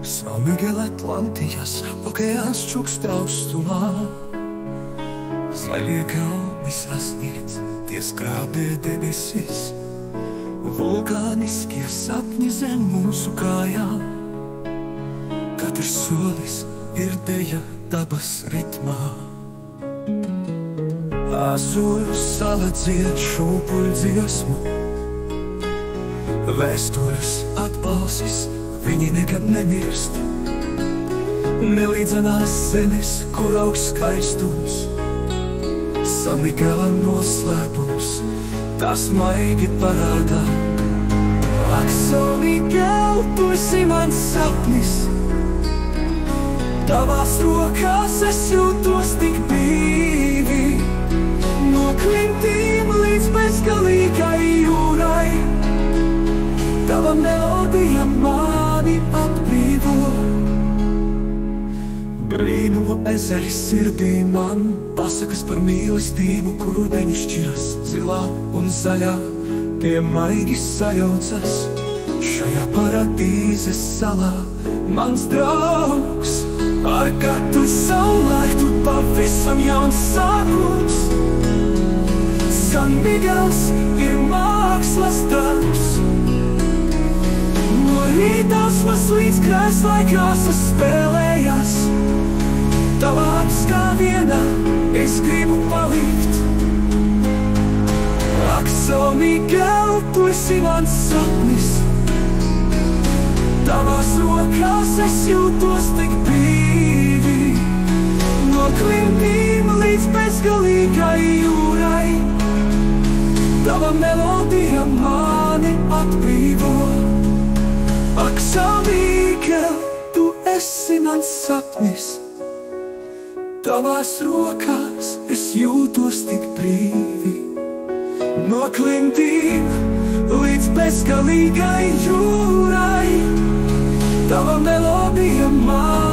San Miguel Atlantijas okeāns čukst austrumā. Zaļie kalni sasniedz, tie skrābē debesis, vulkāniskie sapņi zem mūsu kājām. Katrs solis ir deja dabas ritmā. Azoru sala dzied šūpuļu dziesmu, vēstures atbalsis, viņi nekad nemirst. Nelīdzenās zemes, kur aug skaistums, San Miguela noslēpums, tas maigi parādā. Ak, San Miguel, tu esi mans sapnis, tavās rokās es jūtos tik brīvi. No klintīm līdz bezgalīgai jūrai, tava melodija mani atbrīvo. Brīnuma ezeri sirdī man, pasakas par mīlestību, kur ūdeņi šķiras. Zilā un zaļā, tie maigi sajaucas šajā paradīzes salā. Mans draugs, ar katru saulēktu pavisam jauns sākums. San Miguels ir mākslas darbs, no rītausmas līdz krēslai krāsas spēlējas. Tavā apskāvienā es gribu palikt. Ak, San Miguel, tu esi mans sapnis, tavās rokās es jūtos tik brīvi. No klintīm līdz bezgalīgai jūrai, tava melodija mani atbrīvo. Ak, San Miguel, tu esi mans sapnis, tavās rokās es jūtos tik brīvi. No klintīm līdz bezgalīgai jūrai, tava melodija mani